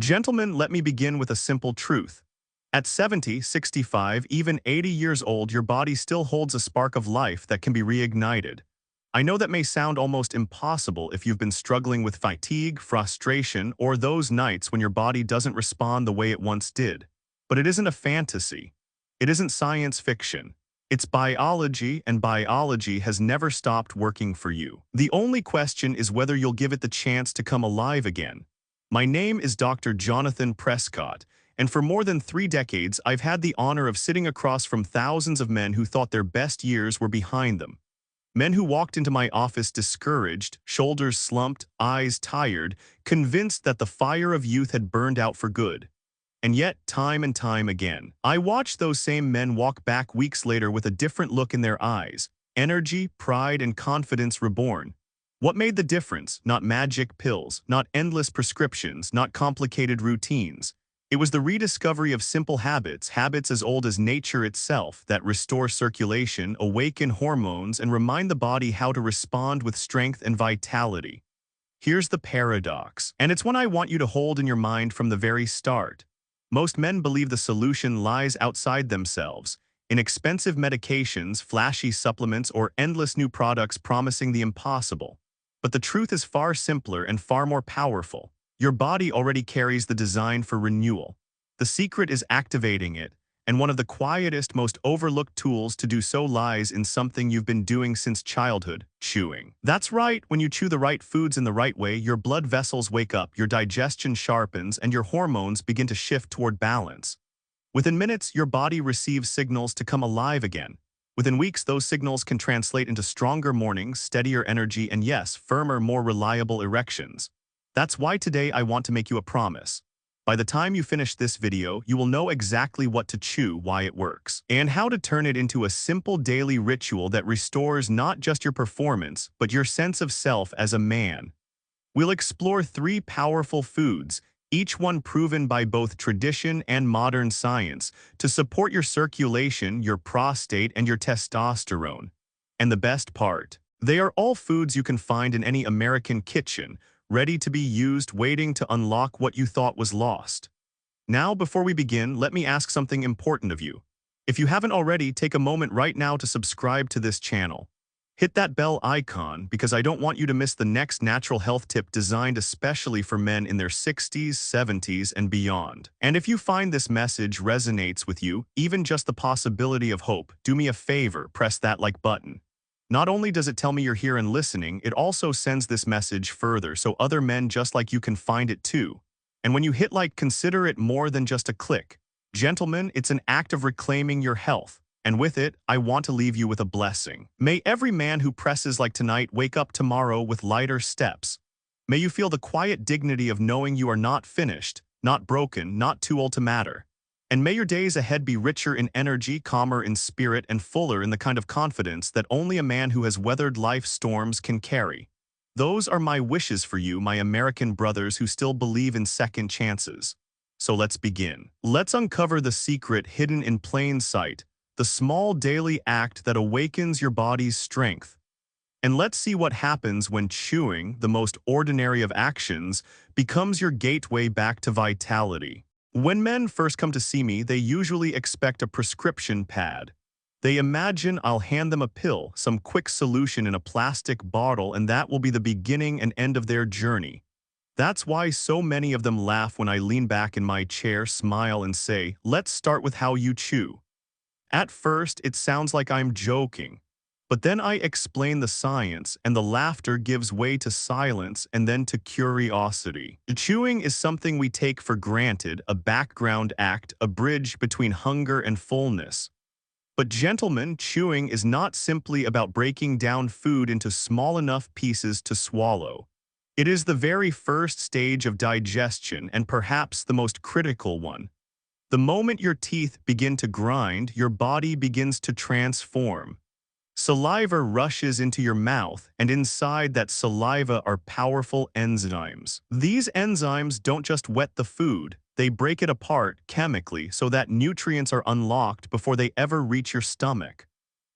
Gentlemen, let me begin with a simple truth. At 70, 65, even 80 years old, your body still holds a spark of life that can be reignited. I know that may sound almost impossible if you've been struggling with fatigue, frustration, or those nights when your body doesn't respond the way it once did. But it isn't a fantasy. It isn't science fiction. It's biology, and biology has never stopped working for you. The only question is whether you'll give it the chance to come alive again. My name is Dr. Jonathan Prescott, and for more than 3 decades, I've had the honor of sitting across from thousands of men who thought their best years were behind them. Men who walked into my office discouraged, shoulders slumped, eyes tired, convinced that the fire of youth had burned out for good. And yet, time and time again, I watched those same men walk back weeks later with a different look in their eyes, energy, pride, and confidence reborn. What made the difference? Not magic pills, not endless prescriptions, not complicated routines. It was the rediscovery of simple habits, habits as old as nature itself, that restore circulation, awaken hormones, and remind the body how to respond with strength and vitality. Here's the paradox, and it's one I want you to hold in your mind from the very start. Most men believe the solution lies outside themselves, in expensive medications, flashy supplements, or endless new products promising the impossible. But the truth is far simpler and far more powerful. Your body already carries the design for renewal. The secret is activating it, and one of the quietest, most overlooked tools to do so lies in something you've been doing since childhood: chewing. That's right, when you chew the right foods in the right way, your blood vessels wake up, your digestion sharpens, and your hormones begin to shift toward balance. Within minutes, your body receives signals to come alive again. Within weeks, those signals can translate into stronger mornings, steadier energy, and yes, firmer, more reliable erections. That's why today I want to make you a promise. By the time you finish this video, you will know exactly what to chew, why it works, and how to turn it into a simple daily ritual that restores not just your performance, but your sense of self as a man. We'll explore 3 powerful foods, each one proven by both tradition and modern science, to support your circulation, your prostate, and your testosterone. And the best part, they are all foods you can find in any American kitchen, ready to be used, waiting to unlock what you thought was lost. Now, before we begin, let me ask something important of you. If you haven't already, take a moment right now to subscribe to this channel. Hit that bell icon because I don't want you to miss the next natural health tip designed especially for men in their 60s, 70s, and beyond. And if you find this message resonates with you, even just the possibility of hope, do me a favor, press that like button. Not only does it tell me you're here and listening, it also sends this message further so other men just like you can find it too. And when you hit like, consider it more than just a click. Gentlemen, it's an act of reclaiming your health. And with it, I want to leave you with a blessing. May every man who presses like tonight wake up tomorrow with lighter steps. May you feel the quiet dignity of knowing you are not finished, not broken, not too old to matter. And may your days ahead be richer in energy, calmer in spirit, and fuller in the kind of confidence that only a man who has weathered life's storms can carry. Those are my wishes for you, my American brothers who still believe in second chances. So let's begin. Let's uncover the secret hidden in plain sight, the small daily act that awakens your body's strength. And let's see what happens when chewing, the most ordinary of actions, becomes your gateway back to vitality. When men first come to see me, they usually expect a prescription pad. They imagine I'll hand them a pill, some quick solution in a plastic bottle, and that will be the beginning and end of their journey. That's why so many of them laugh when I lean back in my chair, smile, and say, "Let's start with how you chew." At first, it sounds like I'm joking, but then I explain the science, and the laughter gives way to silence and then to curiosity. Chewing is something we take for granted, a background act, a bridge between hunger and fullness. But gentlemen, chewing is not simply about breaking down food into small enough pieces to swallow. It is the very first stage of digestion and perhaps the most critical one. The moment your teeth begin to grind, your body begins to transform. Saliva rushes into your mouth, and inside that saliva are powerful enzymes. These enzymes don't just wet the food, they break it apart chemically so that nutrients are unlocked before they ever reach your stomach.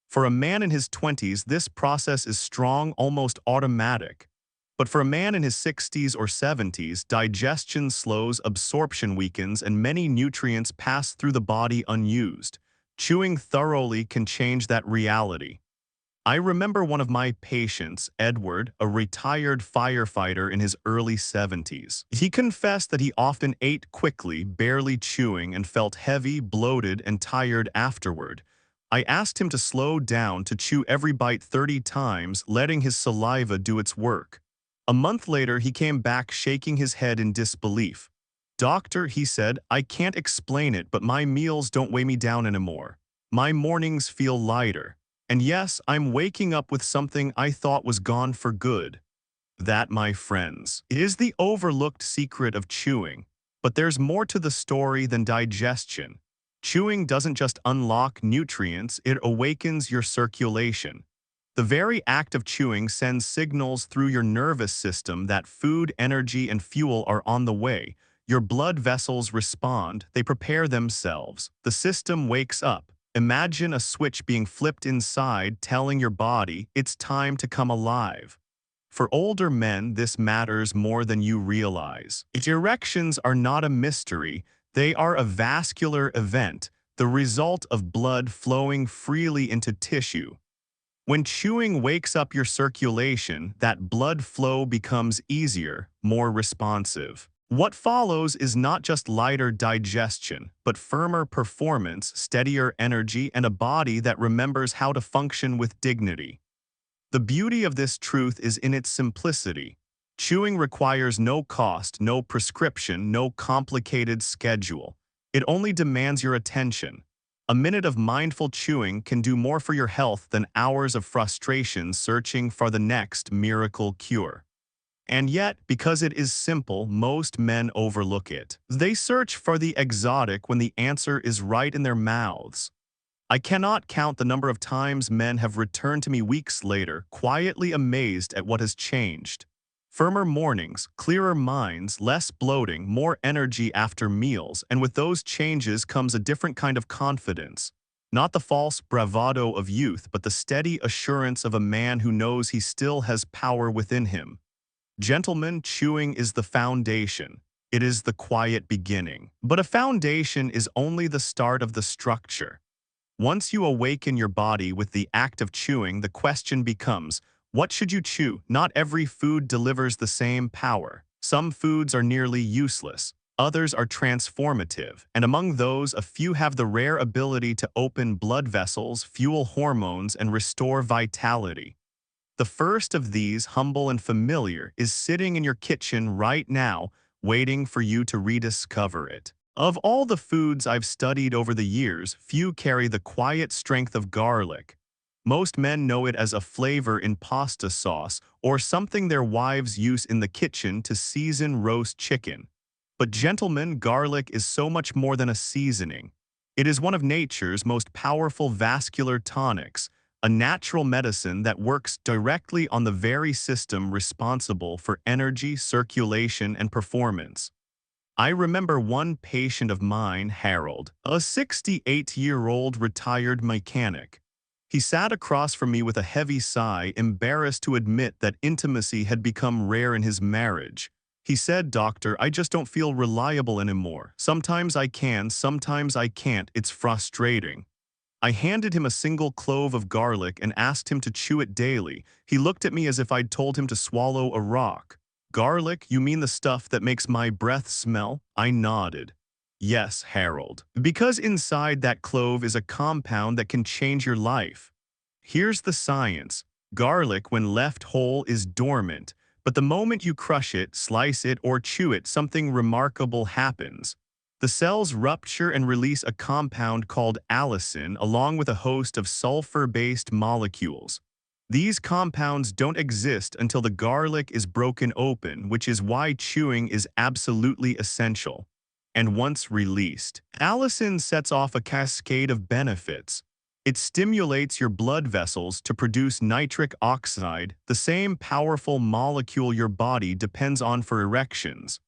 For a man in his 20s, this process is strong, almost automatic. But for a man in his 60s or 70s, digestion slows, absorption weakens, and many nutrients pass through the body unused. Chewing thoroughly can change that reality. I remember one of my patients, Edward, a retired firefighter in his early 70s. He confessed that he often ate quickly, barely chewing, and felt heavy, bloated, and tired afterward. I asked him to slow down, to chew every bite 30 times, letting his saliva do its work. A month later, he came back shaking his head in disbelief. "Doctor," he said, "I can't explain it, but my meals don't weigh me down anymore. My mornings feel lighter. And yes, I'm waking up with something I thought was gone for good." That, my friends, is the overlooked secret of chewing. But there's more to the story than digestion. Chewing doesn't just unlock nutrients, it awakens your circulation. The very act of chewing sends signals through your nervous system that food, energy, and fuel are on the way. Your blood vessels respond, they prepare themselves. The system wakes up. Imagine a switch being flipped inside, telling your body it's time to come alive. For older men, this matters more than you realize. Erections are not a mystery, they are a vascular event, the result of blood flowing freely into tissue. When chewing wakes up your circulation, that blood flow becomes easier, more responsive. What follows is not just lighter digestion, but firmer performance, steadier energy, and a body that remembers how to function with dignity. The beauty of this truth is in its simplicity. Chewing requires no cost, no prescription, no complicated schedule. It only demands your attention. A minute of mindful chewing can do more for your health than hours of frustration searching for the next miracle cure. And yet, because it is simple, most men overlook it. They search for the exotic when the answer is right in their mouths. I cannot count the number of times men have returned to me weeks later, quietly amazed at what has changed. Firmer mornings, clearer minds, less bloating, more energy after meals, and with those changes comes a different kind of confidence. Not the false bravado of youth, but the steady assurance of a man who knows he still has power within him. Gentlemen, chewing is the foundation. It is the quiet beginning. But a foundation is only the start of the structure. Once you awaken your body with the act of chewing, the question becomes, what should you chew? Not every food delivers the same power. Some foods are nearly useless. Others are transformative. And among those, a few have the rare ability to open blood vessels, fuel hormones, and restore vitality. The first of these, humble and familiar, is sitting in your kitchen right now, waiting for you to rediscover it. Of all the foods I've studied over the years, few carry the quiet strength of garlic. Most men know it as a flavor in pasta sauce or something their wives use in the kitchen to season roast chicken. But gentlemen, garlic is so much more than a seasoning. It is one of nature's most powerful vascular tonics, a natural medicine that works directly on the very system responsible for energy, circulation, and performance. I remember one patient of mine, Harold, a 68-year-old retired mechanic. He sat across from me with a heavy sigh, embarrassed to admit that intimacy had become rare in his marriage. He said, "Doctor, I just don't feel reliable anymore. Sometimes I can, sometimes I can't. It's frustrating." I handed him a single clove of garlic and asked him to chew it daily. He looked at me as if I'd told him to swallow a rock. "Garlic, you mean the stuff that makes my breath smell?" I nodded. "Yes, Harold. Because inside that clove is a compound that can change your life. Here's the science. Garlic, when left whole, is dormant. But the moment you crush it, slice it, or chew it, something remarkable happens. The cells rupture and release a compound called allicin, along with a host of sulfur-based molecules. These compounds don't exist until the garlic is broken open, which is why chewing is absolutely essential. And once released, allicin sets off a cascade of benefits. It stimulates your blood vessels to produce nitric oxide, the same powerful molecule your body depends on for erections.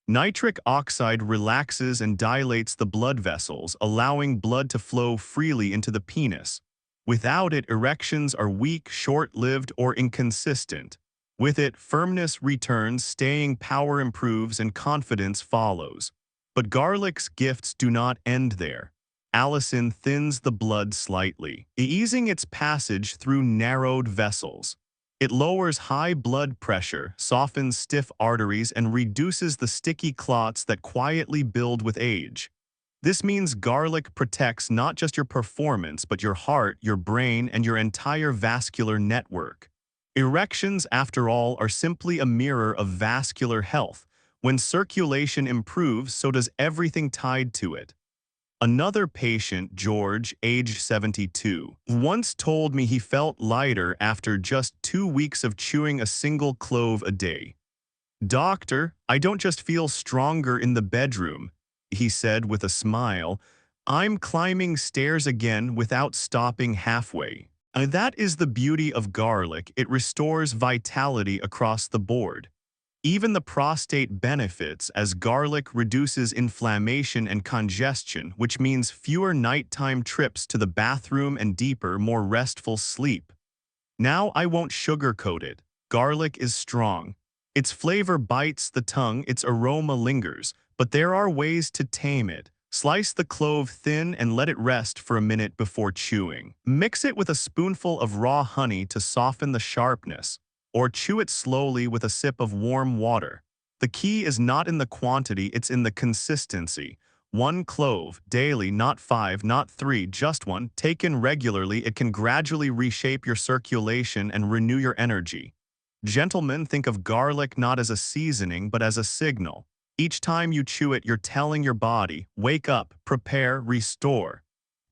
Nitric oxide relaxes and dilates the blood vessels, allowing blood to flow freely into the penis. Without it, erections are weak, short-lived, or inconsistent. With it, firmness returns, staying power improves, and confidence follows. But garlic's gifts do not end there. Allicin thins the blood slightly, easing its passage through narrowed vessels. It lowers high blood pressure, softens stiff arteries, and reduces the sticky clots that quietly build with age. This means garlic protects not just your performance, but your heart, your brain, and your entire vascular network. Erections, after all, are simply a mirror of vascular health. When circulation improves, so does everything tied to it. Another patient, George, age 72, once told me he felt lighter after just 2 weeks of chewing a single clove a day. "Doctor, I don't just feel stronger in the bedroom," he said with a smile. "I'm climbing stairs again without stopping halfway." That is the beauty of garlic. It restores vitality across the board. Even the prostate benefits, as garlic reduces inflammation and congestion, which means fewer nighttime trips to the bathroom and deeper, more restful sleep. Now I won't sugarcoat it. Garlic is strong. Its flavor bites the tongue, its aroma lingers, but there are ways to tame it. Slice the clove thin and let it rest for a minute before chewing. Mix it with a spoonful of raw honey to soften the sharpness, or chew it slowly with a sip of warm water. The key is not in the quantity, it's in the consistency. 1 clove, daily, not 5, not 3, just 1. Taken regularly, it can gradually reshape your circulation and renew your energy. Gentlemen, think of garlic not as a seasoning, but as a signal. Each time you chew it, you're telling your body, wake up, prepare, restore.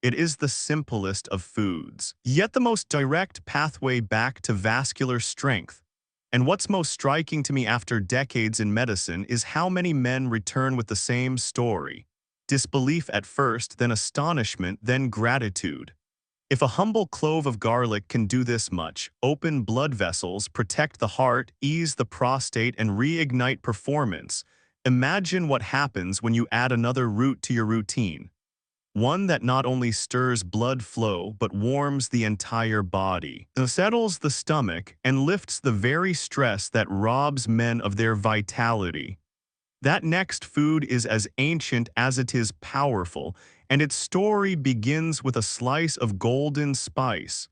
It is the simplest of foods, yet the most direct pathway back to vascular strength. And what's most striking to me after decades in medicine is how many men return with the same story. Disbelief at first, then astonishment, then gratitude. If a humble clove of garlic can do this much, open blood vessels, protect the heart, ease the prostate, and reignite performance, imagine what happens when you add another root to your routine. One that not only stirs blood flow, but warms the entire body, settles the stomach, and lifts the very stress that robs men of their vitality. That next food is as ancient as it is powerful, and its story begins with a slice of golden spice: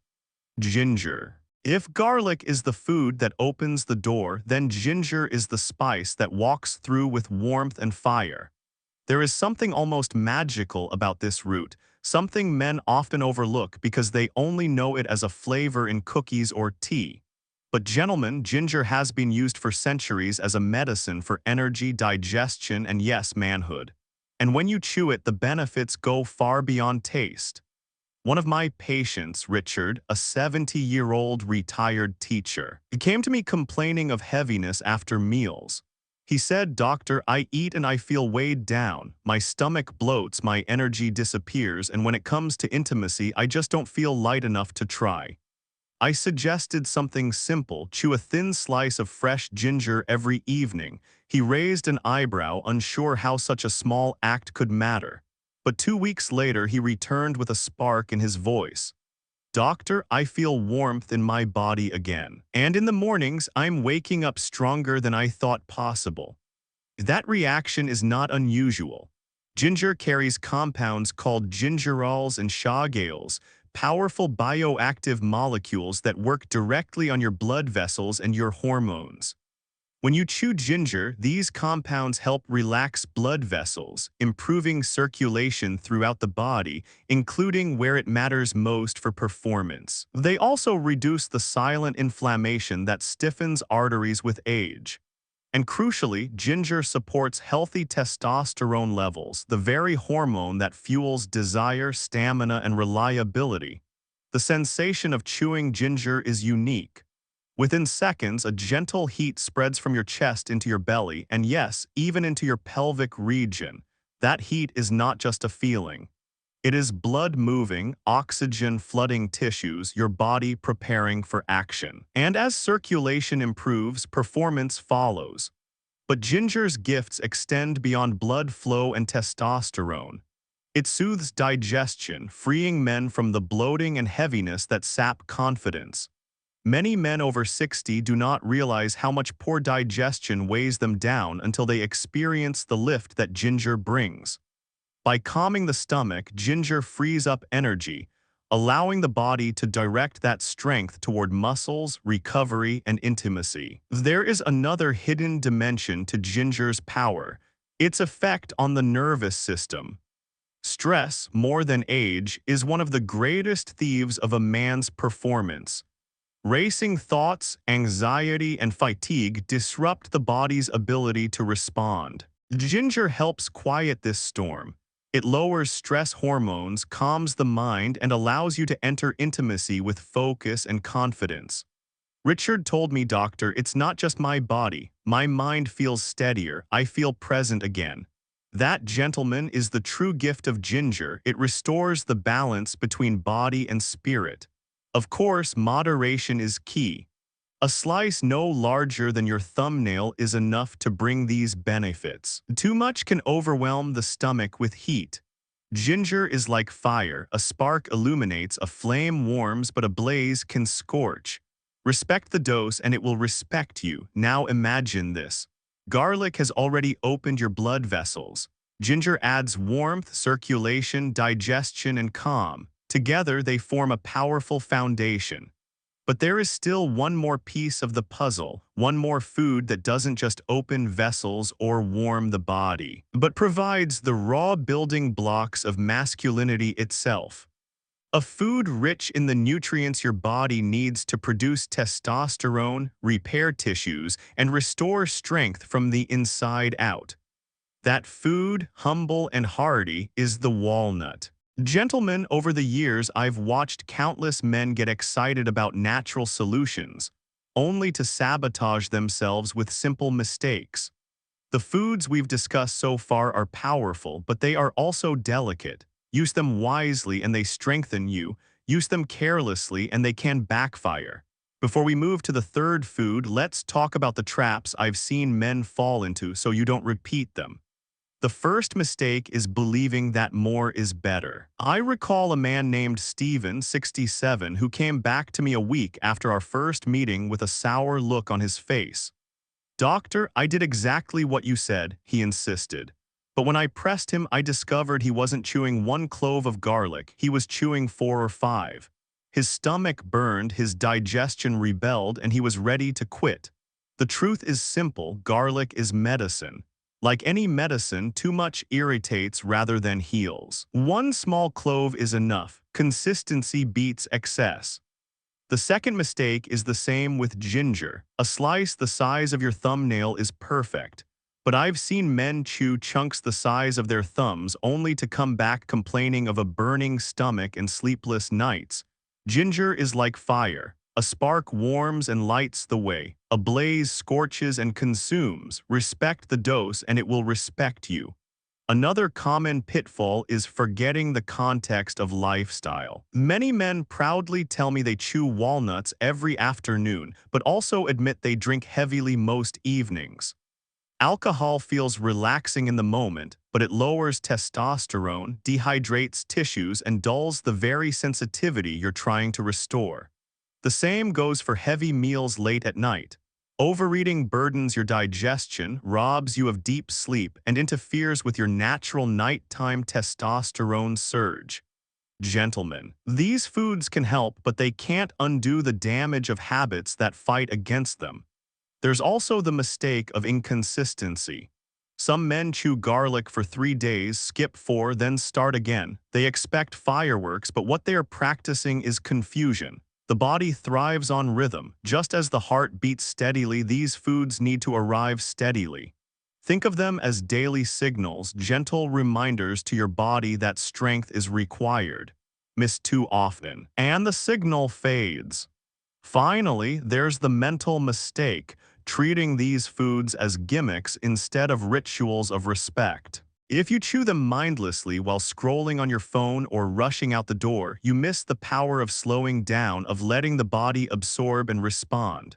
ginger. If garlic is the food that opens the door, then ginger is the spice that walks through with warmth and fire. There is something almost magical about this root, something men often overlook because they only know it as a flavor in cookies or tea. But gentlemen, ginger has been used for centuries as a medicine for energy, digestion, and yes, manhood. And when you chew it, the benefits go far beyond taste. One of my patients, Richard, a 70-year-old retired teacher, he came to me complaining of heaviness after meals. He said, "Doctor, I eat and I feel weighed down. My stomach bloats, my energy disappears, and when it comes to intimacy, I just don't feel light enough to try." I suggested something simple: chew a thin slice of fresh ginger every evening. He raised an eyebrow, unsure how such a small act could matter. But 2 weeks later, he returned with a spark in his voice. "Doctor, I feel warmth in my body again. And in the mornings, I'm waking up stronger than I thought possible." That reaction is not unusual. Ginger carries compounds called gingerols and shagales, powerful bioactive molecules that work directly on your blood vessels and your hormones. When you chew ginger, these compounds help relax blood vessels, improving circulation throughout the body, including where it matters most for performance. They also reduce the silent inflammation that stiffens arteries with age. And crucially, ginger supports healthy testosterone levels, the very hormone that fuels desire, stamina, and reliability. The sensation of chewing ginger is unique. Within seconds, a gentle heat spreads from your chest into your belly, and yes, even into your pelvic region. That heat is not just a feeling. It is blood moving, oxygen flooding tissues, your body preparing for action. And as circulation improves, performance follows. But ginger's gifts extend beyond blood flow and testosterone. It soothes digestion, freeing men from the bloating and heaviness that sap confidence. Many men over 60 do not realize how much poor digestion weighs them down until they experience the lift that ginger brings. By calming the stomach, ginger frees up energy, allowing the body to direct that strength toward muscles, recovery, and intimacy. There is another hidden dimension to ginger's power: its effect on the nervous system. Stress, more than age, is one of the greatest thieves of a man's performance. Racing thoughts, anxiety, and fatigue disrupt the body's ability to respond. Ginger helps quiet this storm. It lowers stress hormones, calms the mind, and allows you to enter intimacy with focus and confidence. Richard told me, "Doctor, it's not just my body. My mind feels steadier. I feel present again." That, gentleman, is the true gift of ginger. It restores the balance between body and spirit. Of course, moderation is key. A slice no larger than your thumbnail is enough to bring these benefits. Too much can overwhelm the stomach with heat. Ginger is like fire. A spark illuminates, a flame warms, but a blaze can scorch. Respect the dose and it will respect you. Now imagine this. Garlic has already opened your blood vessels. Ginger adds warmth, circulation, digestion, and calm. Together, they form a powerful foundation. But there is still one more piece of the puzzle, one more food that doesn't just open vessels or warm the body, but provides the raw building blocks of masculinity itself. A food rich in the nutrients your body needs to produce testosterone, repair tissues, and restore strength from the inside out. That food, humble and hearty, is the walnut. Gentlemen, over the years, I've watched countless men get excited about natural solutions, only to sabotage themselves with simple mistakes. The foods we've discussed so far are powerful, but they are also delicate. Use them wisely and they strengthen you. Use them carelessly and they can backfire. Before we move to the third food, let's talk about the traps I've seen men fall into so you don't repeat them. The first mistake is believing that more is better. I recall a man named Steven, 67, who came back to me a week after our first meeting with a sour look on his face. "Doctor, I did exactly what you said," he insisted. But when I pressed him, I discovered he wasn't chewing one clove of garlic, he was chewing 4 or 5. His stomach burned, his digestion rebelled, and he was ready to quit. The truth is simple: garlic is medicine. Like any medicine, too much irritates rather than heals. One small clove is enough. Consistency beats excess. The second mistake is the same with ginger. A slice the size of your thumbnail is perfect. But I've seen men chew chunks the size of their thumbs only to come back complaining of a burning stomach and sleepless nights. Ginger is like fire. A spark warms and lights the way. A blaze scorches and consumes. Respect the dose and it will respect you. Another common pitfall is forgetting the context of lifestyle. Many men proudly tell me they chew walnuts every afternoon, but also admit they drink heavily most evenings. Alcohol feels relaxing in the moment, but it lowers testosterone, dehydrates tissues, and dulls the very sensitivity you're trying to restore. The same goes for heavy meals late at night. Overeating burdens your digestion, robs you of deep sleep, and interferes with your natural nighttime testosterone surge. Gentlemen, these foods can help, but they can't undo the damage of habits that fight against them. There's also the mistake of inconsistency. Some men chew garlic for 3 days, skip 4, then start again. They expect fireworks, but what they are practicing is confusion. The body thrives on rhythm. Just as the heart beats steadily, these foods need to arrive steadily. Think of them as daily signals, gentle reminders to your body that strength is required. Miss too often, and the signal fades. Finally, there's the mental mistake, treating these foods as gimmicks instead of rituals of respect. If you chew them mindlessly while scrolling on your phone or rushing out the door, you miss the power of slowing down, of letting the body absorb and respond.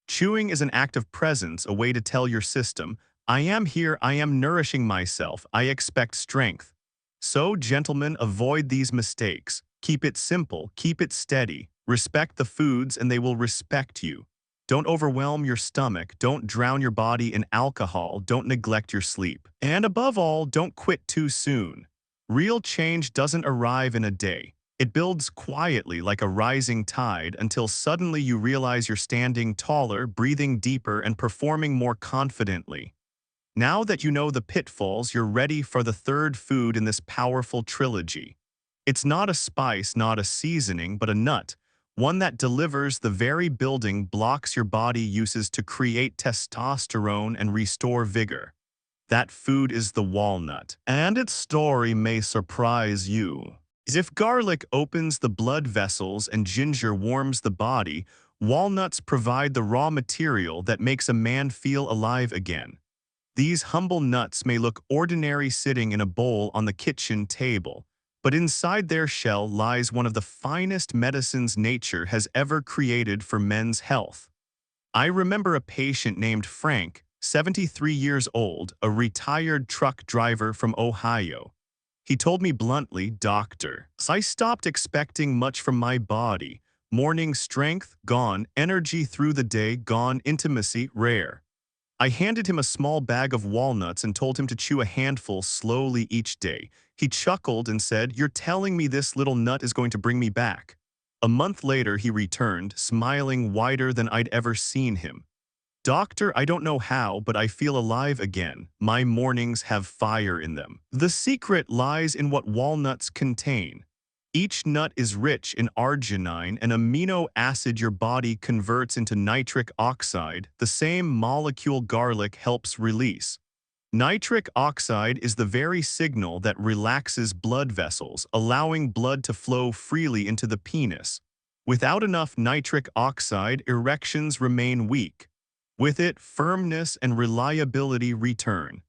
Chewing is an act of presence, a way to tell your system, "I am here, I am nourishing myself, I expect strength." So, gentlemen, avoid these mistakes. Keep it simple, keep it steady. Respect the foods and they will respect you. Don't overwhelm your stomach, don't drown your body in alcohol, don't neglect your sleep. And above all, don't quit too soon. Real change doesn't arrive in a day. It builds quietly like a rising tide until suddenly you realize you're standing taller, breathing deeper, and performing more confidently. Now that you know the pitfalls, you're ready for the third food in this powerful trilogy. It's not a spice, not a seasoning, but a nut, one that delivers the very building blocks your body uses to create testosterone and restore vigor. That food is the walnut, and its story may surprise you. As if garlic opens the blood vessels and ginger warms the body, walnuts provide the raw material that makes a man feel alive again. These humble nuts may look ordinary sitting in a bowl on the kitchen table, but inside their shell lies one of the finest medicines nature has ever created for men's health. I remember a patient named Frank, 73 years old, a retired truck driver from Ohio. He told me bluntly, "Doctor, I stopped expecting much from my body. Morning strength, gone. Energy through the day, gone. Intimacy, rare." I handed him a small bag of walnuts and told him to chew a handful slowly each day. He chuckled and said, "You're telling me this little nut is going to bring me back." A month later, he returned, smiling wider than I'd ever seen him. "Doctor, I don't know how, but I feel alive again. My mornings have fire in them." The secret lies in what walnuts contain. Each nut is rich in arginine, an amino acid your body converts into nitric oxide, the same molecule garlic helps release. Nitric oxide is the very signal that relaxes blood vessels, allowing blood to flow freely into the penis. Without enough nitric oxide, erections remain weak. With it, firmness and reliability return.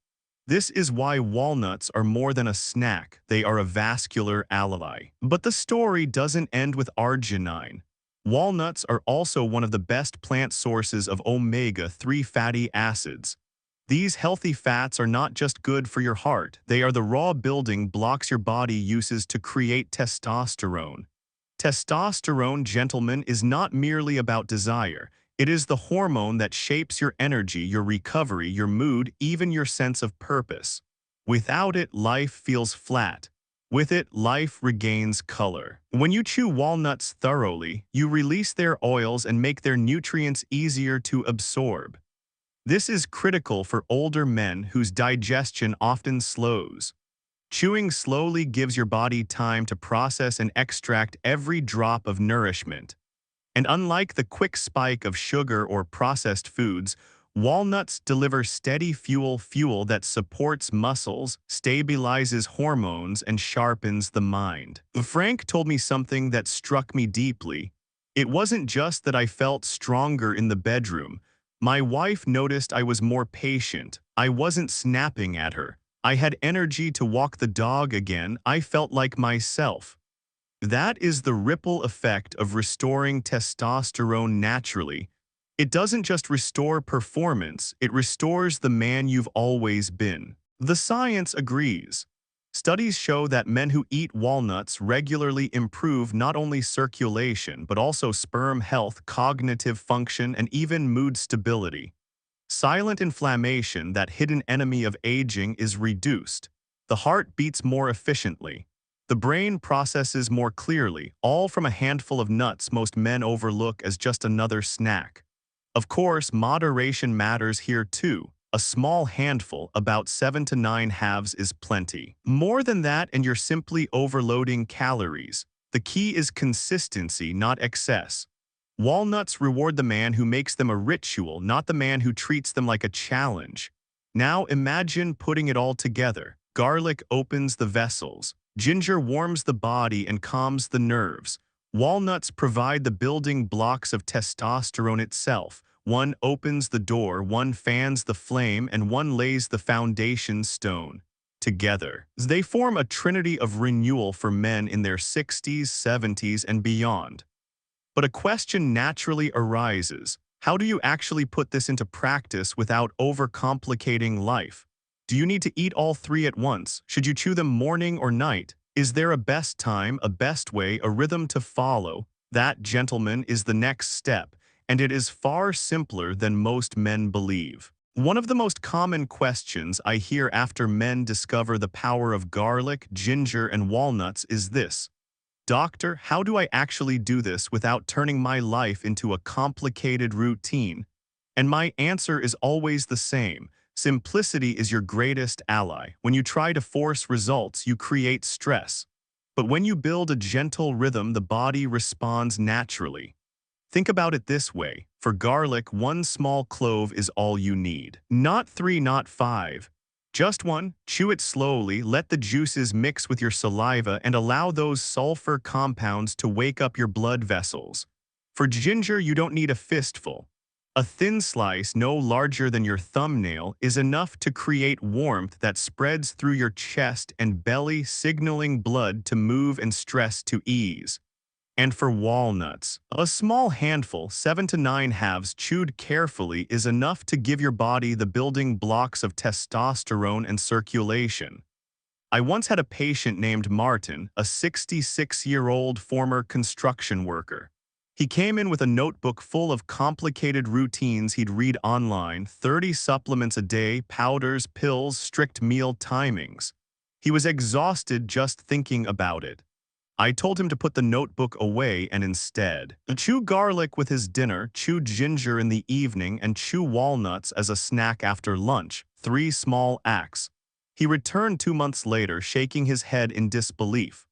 This is why walnuts are more than a snack, they are a vascular ally. But the story doesn't end with arginine. Walnuts are also one of the best plant sources of omega-3 fatty acids. These healthy fats are not just good for your heart, they are the raw building blocks your body uses to create testosterone. Testosterone, gentlemen, is not merely about desire. It is the hormone that shapes your energy, your recovery, your mood, even your sense of purpose. Without it, life feels flat. With it, life regains color. When you chew walnuts thoroughly, you release their oils and make their nutrients easier to absorb. This is critical for older men whose digestion often slows. Chewing slowly gives your body time to process and extract every drop of nourishment. And unlike the quick spike of sugar or processed foods, walnuts deliver steady fuel that supports muscles, stabilizes hormones, and sharpens the mind. Frank told me something that struck me deeply. It wasn't just that I felt stronger in the bedroom. My wife noticed I was more patient. I wasn't snapping at her. I had energy to walk the dog again. I felt like myself. That is the ripple effect of restoring testosterone naturally. It doesn't just restore performance, it restores the man you've always been. The science agrees. Studies show that men who eat walnuts regularly improve not only circulation but also sperm health, cognitive function, and even mood stability. Silent inflammation, that hidden enemy of aging, is reduced. The heart beats more efficiently. The brain processes more clearly, all from a handful of nuts most men overlook as just another snack. Of course, moderation matters here too. A small handful, about 7 to 9 halves, is plenty. More than that and you're simply overloading calories. The key is consistency, not excess. Walnuts reward the man who makes them a ritual, not the man who treats them like a challenge. Now imagine putting it all together. Garlic opens the vessels. Ginger warms the body and calms the nerves. Walnuts provide the building blocks of testosterone itself. One opens the door, one fans the flame, and one lays the foundation stone. Together, they form a trinity of renewal for men in their 60s, 70s, and beyond. But a question naturally arises. How do you actually put this into practice without overcomplicating life? Do you need to eat all three at once? Should you chew them morning or night? Is there a best time, a best way, a rhythm to follow? That, gentlemen, is the next step, and it is far simpler than most men believe. One of the most common questions I hear after men discover the power of garlic, ginger, and walnuts is this: Doctor, how do I actually do this without turning my life into a complicated routine? And my answer is always the same. Simplicity is your greatest ally. When you try to force results, you create stress. But when you build a gentle rhythm, the body responds naturally. Think about it this way. For garlic, one small clove is all you need. Not three, not five. Just one. Chew it slowly, let the juices mix with your saliva, and allow those sulfur compounds to wake up your blood vessels. For ginger, you don't need a fistful. A thin slice, no larger than your thumbnail, is enough to create warmth that spreads through your chest and belly, signaling blood to move and stress to ease. And for walnuts, a small handful, 7 to 9 halves chewed carefully, is enough to give your body the building blocks of testosterone and circulation. I once had a patient named Martin, a 66-year-old former construction worker. He came in with a notebook full of complicated routines he'd read online, 30 supplements a day, powders, pills, strict meal timings. He was exhausted just thinking about it. I told him to put the notebook away and instead chew garlic with his dinner, chew ginger in the evening, and chew walnuts as a snack after lunch. 3 small acts. He returned 2 months later, shaking his head in disbelief.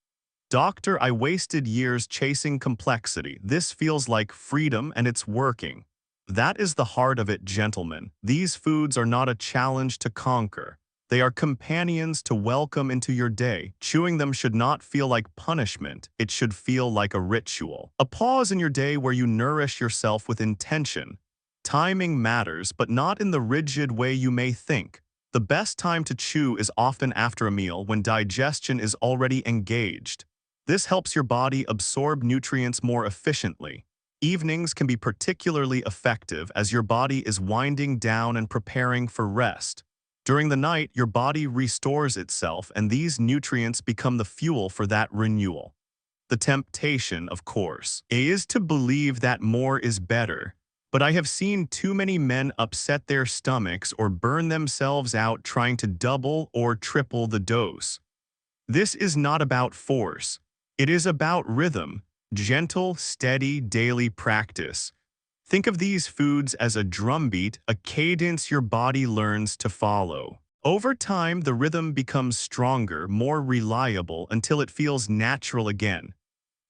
Doctor, I wasted years chasing complexity. This feels like freedom and it's working. That is the heart of it, gentlemen. These foods are not a challenge to conquer. They are companions to welcome into your day. Chewing them should not feel like punishment. It should feel like a ritual. A pause in your day where you nourish yourself with intention. Timing matters, but not in the rigid way you may think. The best time to chew is often after a meal when digestion is already engaged. This helps your body absorb nutrients more efficiently. Evenings can be particularly effective as your body is winding down and preparing for rest. During the night, your body restores itself, and these nutrients become the fuel for that renewal. The temptation, of course, is to believe that more is better. But I have seen too many men upset their stomachs or burn themselves out trying to double or triple the dose. This is not about force. It is about rhythm, gentle, steady, daily practice. Think of these foods as a drumbeat, a cadence your body learns to follow. Over time, the rhythm becomes stronger, more reliable, until it feels natural again.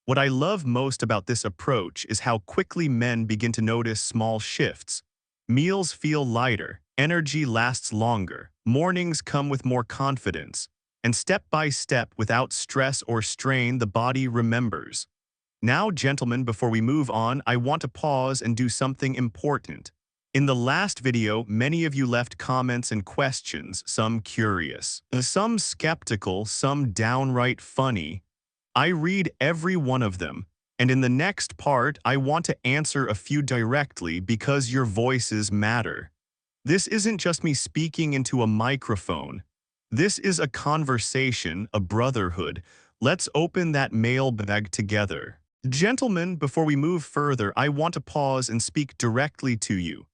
What I love most about this approach is how quickly men begin to notice small shifts. Meals feel lighter, energy lasts longer, mornings come with more confidence, and step by step, without stress or strain, the body remembers. Now, gentlemen, before we move on, I want to pause and do something important. In the last video, many of you left comments and questions, some curious, some skeptical, some downright funny. I read every one of them, and in the next part, I want to answer a few directly because your voices matter. This isn't just me speaking into a microphone. This is a conversation, a brotherhood. Let's open that mailbag together. Gentlemen, before we move further, I want to pause and speak directly to you.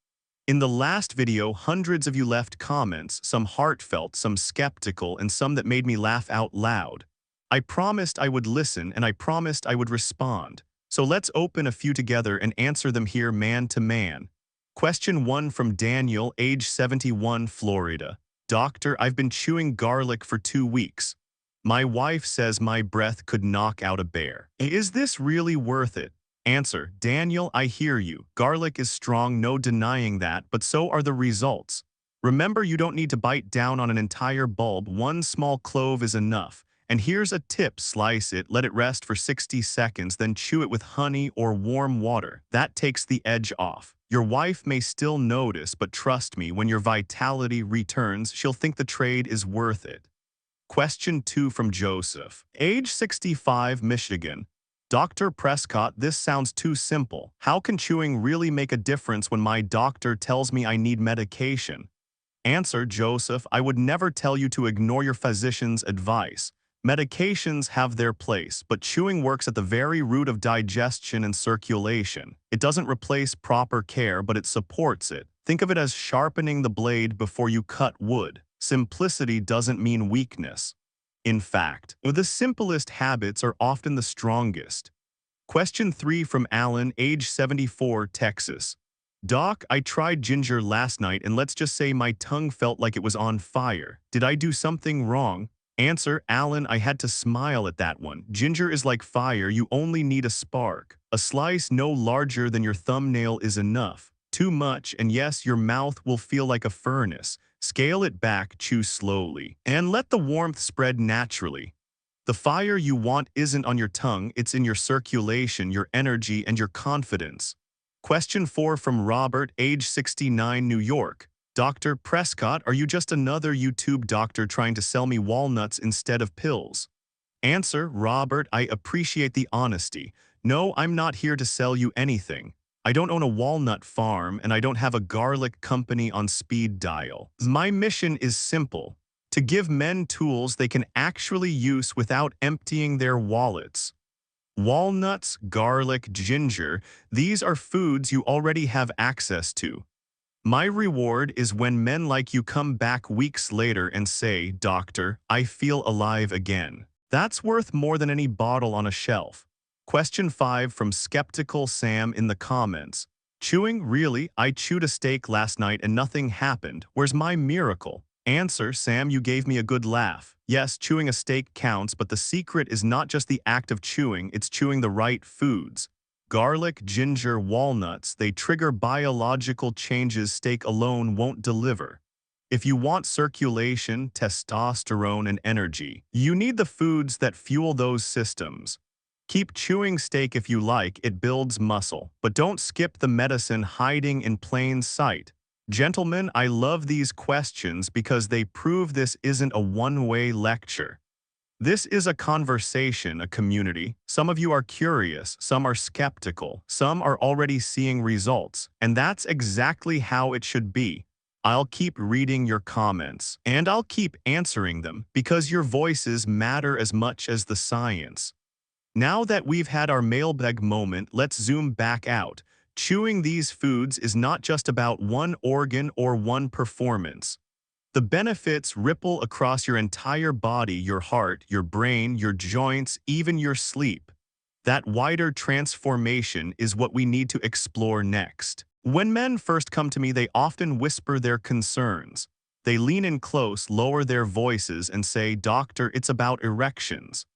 In the last video, hundreds of you left comments, some heartfelt, some skeptical, and some that made me laugh out loud. I promised I would listen, and I promised I would respond. So let's open a few together and answer them here man to man. Question 1 from Daniel, age 71, Florida. Doctor, I've been chewing garlic for 2 weeks. My wife says my breath could knock out a bear. Is this really worth it? Answer, Daniel, I hear you. Garlic is strong, no denying that, but so are the results. Remember, you don't need to bite down on an entire bulb. 1 small clove is enough. And here's a tip: slice it, let it rest for 60 seconds, then chew it with honey or warm water. That takes the edge off. Your wife may still notice, but trust me, when your vitality returns, she'll think the trade is worth it. Question 2 from Joseph, age 65, Michigan. Dr. Prescott, this sounds too simple. How can chewing really make a difference when my doctor tells me I need medication? Answer, Joseph, I would never tell you to ignore your physician's advice. Medications have their place, but chewing works at the very root of digestion and circulation. It doesn't replace proper care, but it supports it. Think of it as sharpening the blade before you cut wood. Simplicity doesn't mean weakness. In fact, the simplest habits are often the strongest. Question 3 from Alan, age 74, Texas. Doc, I tried ginger last night and let's just say my tongue felt like it was on fire. Did I do something wrong? Answer, Alan, I had to smile at that one. Ginger is like fire, you only need a spark. A slice no larger than your thumbnail is enough. Too much, and yes, your mouth will feel like a furnace. Scale it back, chew slowly, and let the warmth spread naturally. The fire you want isn't on your tongue, it's in your circulation, your energy, and your confidence. Question 4 from Robert, age 69, New York. Dr. Prescott, are you just another YouTube doctor trying to sell me walnuts instead of pills? Answer, Robert, I appreciate the honesty. No, I'm not here to sell you anything. I don't own a walnut farm, and I don't have a garlic company on speed dial. My mission is simple: to give men tools they can actually use without emptying their wallets. Walnuts, garlic, ginger, these are foods you already have access to. My reward is when men like you come back weeks later and say, Doctor, I feel alive again. That's worth more than any bottle on a shelf. Question 5 from Skeptical Sam in the comments. Chewing? Really? I chewed a steak last night and nothing happened. Where's my miracle? Answer, Sam, you gave me a good laugh. Yes, chewing a steak counts, but the secret is not just the act of chewing, it's chewing the right foods. Garlic, ginger, walnuts, they trigger biological changes steak alone won't deliver. If you want circulation, testosterone, and energy, you need the foods that fuel those systems. Keep chewing steak if you like, it builds muscle, but don't skip the medicine hiding in plain sight. Gentlemen, I love these questions because they prove this isn't a one-way lecture. This is a conversation, a community. Some of you are curious, some are skeptical, some are already seeing results, and that's exactly how it should be. I'll keep reading your comments, and I'll keep answering them because your voices matter as much as the science. Now that we've had our mailbag moment, let's zoom back out. Chewing these foods is not just about one organ or one performance. The benefits ripple across your entire body, your heart, your brain, your joints, even your sleep. That wider transformation is what we need to explore next. When men first come to me, they often whisper their concerns. They lean in close, lower their voices, and say, Doctor, it's about erections.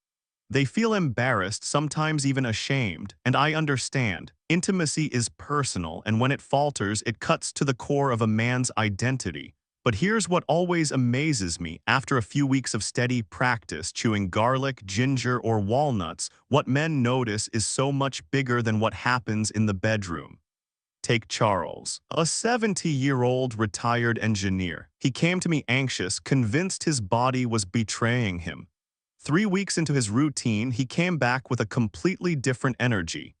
They feel embarrassed, sometimes even ashamed, and I understand. Intimacy is personal, and when it falters, it cuts to the core of a man's identity. But here's what always amazes me. After a few weeks of steady practice chewing garlic, ginger, or walnuts, what men notice is so much bigger than what happens in the bedroom. Take Charles, a 70-year-old retired engineer. He came to me anxious, convinced his body was betraying him. 3 weeks into his routine, he came back with a completely different energy.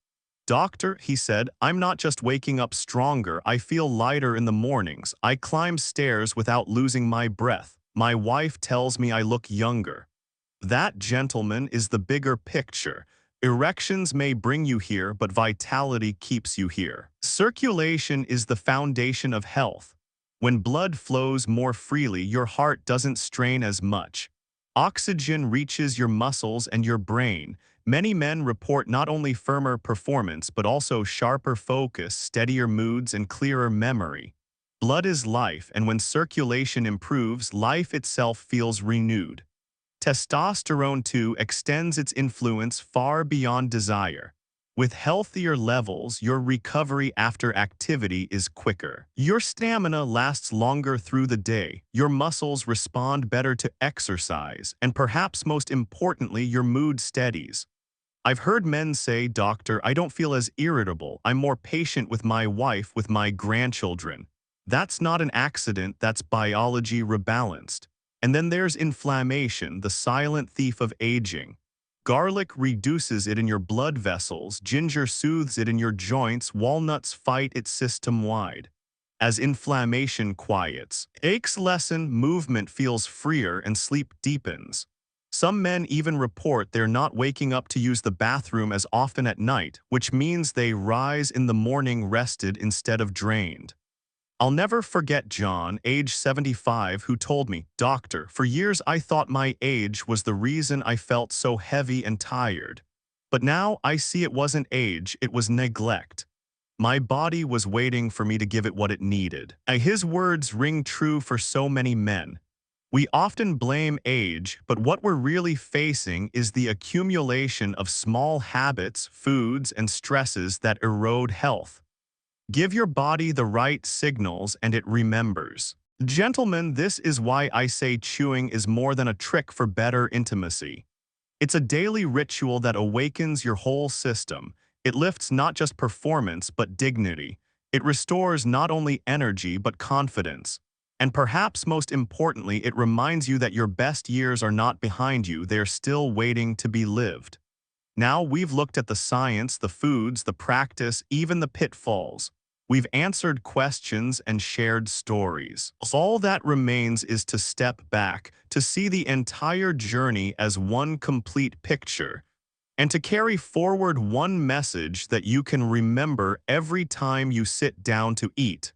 Doctor, he said, I'm not just waking up stronger, I feel lighter in the mornings. I climb stairs without losing my breath. My wife tells me I look younger. That, gentleman, is the bigger picture. Erections may bring you here, but vitality keeps you here. Circulation is the foundation of health. When blood flows more freely, your heart doesn't strain as much. Oxygen reaches your muscles and your brain. Many men report not only firmer performance, but also sharper focus, steadier moods, and clearer memory. Blood is life, and when circulation improves, life itself feels renewed. Testosterone, too, extends its influence far beyond desire. With healthier levels, your recovery after activity is quicker. Your stamina lasts longer through the day, your muscles respond better to exercise, and perhaps most importantly, your mood steadies. I've heard men say, Doctor, I don't feel as irritable, I'm more patient with my wife, with my grandchildren. That's not an accident, that's biology rebalanced. And then there's inflammation, the silent thief of aging. Garlic reduces it in your blood vessels, ginger soothes it in your joints, walnuts fight it system-wide. As inflammation quiets, aches lessen, movement feels freer, and sleep deepens. Some men even report they're not waking up to use the bathroom as often at night, which means they rise in the morning rested instead of drained. I'll never forget John, age 75, who told me, "Doctor, for years I thought my age was the reason I felt so heavy and tired. But now I see it wasn't age, it was neglect. My body was waiting for me to give it what it needed." His words ring true for so many men. We often blame age, but what we're really facing is the accumulation of small habits, foods, and stresses that erode health. Give your body the right signals and it remembers. Gentlemen, this is why I say chewing is more than a trick for better intimacy. It's a daily ritual that awakens your whole system. It lifts not just performance, but dignity. It restores not only energy, but confidence. And perhaps most importantly, it reminds you that your best years are not behind you, they're still waiting to be lived. Now we've looked at the science, the foods, the practice, even the pitfalls. We've answered questions and shared stories. All that remains is to step back, to see the entire journey as one complete picture, and to carry forward one message that you can remember every time you sit down to eat.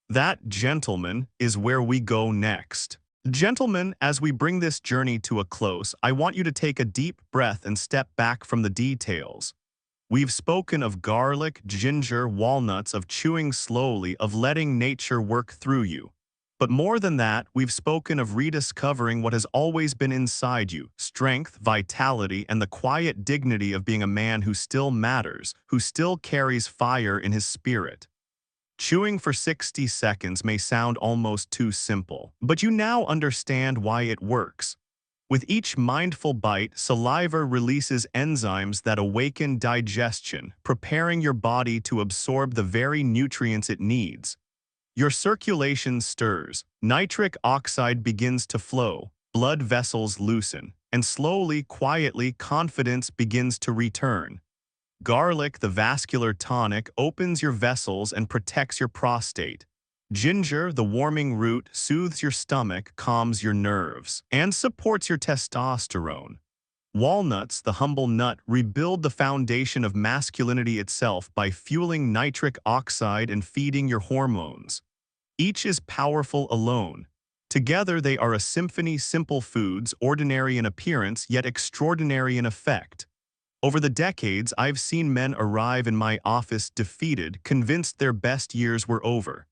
That, gentlemen, is where we go next. Gentlemen, as we bring this journey to a close, I want you to take a deep breath and step back from the details. We've spoken of garlic, ginger, walnuts, of chewing slowly, of letting nature work through you. But more than that, we've spoken of rediscovering what has always been inside you: strength, vitality, and the quiet dignity of being a man who still matters, who still carries fire in his spirit. Chewing for 60 seconds may sound almost too simple, but you now understand why it works. With each mindful bite, saliva releases enzymes that awaken digestion, preparing your body to absorb the very nutrients it needs. Your circulation stirs, nitric oxide begins to flow, blood vessels loosen, and slowly, quietly, confidence begins to return. Garlic, the vascular tonic, opens your vessels and protects your prostate. Ginger, the warming root, soothes your stomach, calms your nerves, and supports your testosterone. Walnuts, the humble nut, rebuild the foundation of masculinity itself by fueling nitric oxide and feeding your hormones. Each is powerful alone. Together they are a symphony, simple foods, ordinary in appearance, yet extraordinary in effect. Over the decades, I've seen men arrive in my office defeated, convinced their best years were over.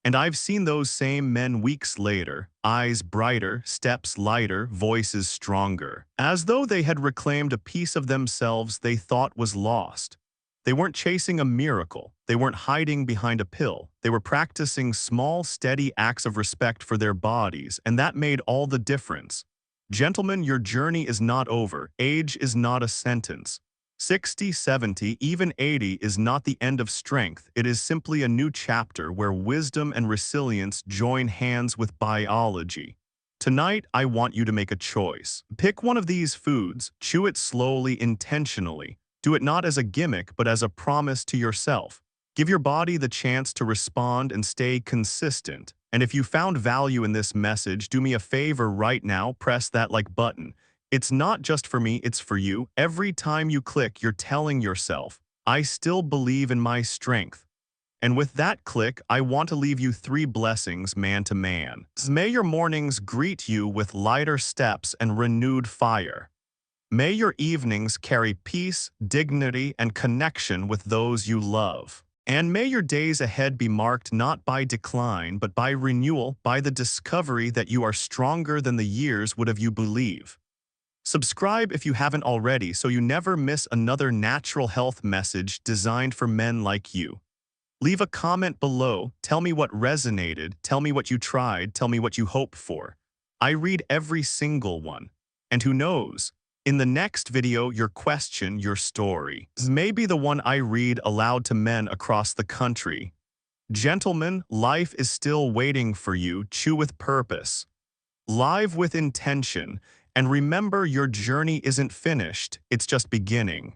And I've seen those same men weeks later, eyes brighter, steps lighter, voices stronger, as though they had reclaimed a piece of themselves they thought was lost. They weren't chasing a miracle. They weren't hiding behind a pill. They were practicing small, steady acts of respect for their bodies, and that made all the difference. Gentlemen, your journey is not over. Age is not a sentence. 60, 70, even 80 is not the end of strength. It is simply a new chapter where wisdom and resilience join hands with biology. Tonight, I want you to make a choice. Pick one of these foods, chew it slowly, intentionally. Do it not as a gimmick, but as a promise to yourself. Give your body the chance to respond and stay consistent. And if you found value in this message, do me a favor right now, press that like button. It's not just for me, it's for you. Every time you click, you're telling yourself, I still believe in my strength. And with that click, I want to leave you 3 blessings man to man. May your mornings greet you with lighter steps and renewed fire. May your evenings carry peace, dignity, and connection with those you love. And may your days ahead be marked not by decline, but by renewal, by the discovery that you are stronger than the years would have you believe. Subscribe if you haven't already so you never miss another natural health message designed for men like you. Leave a comment below, tell me what resonated, tell me what you tried, tell me what you hope for. I read every single one. And who knows? In the next video, your question, your story, may be the one I read aloud to men across the country. Gentlemen, life is still waiting for you. Chew with purpose. Live with intention. And remember, your journey isn't finished, it's just beginning.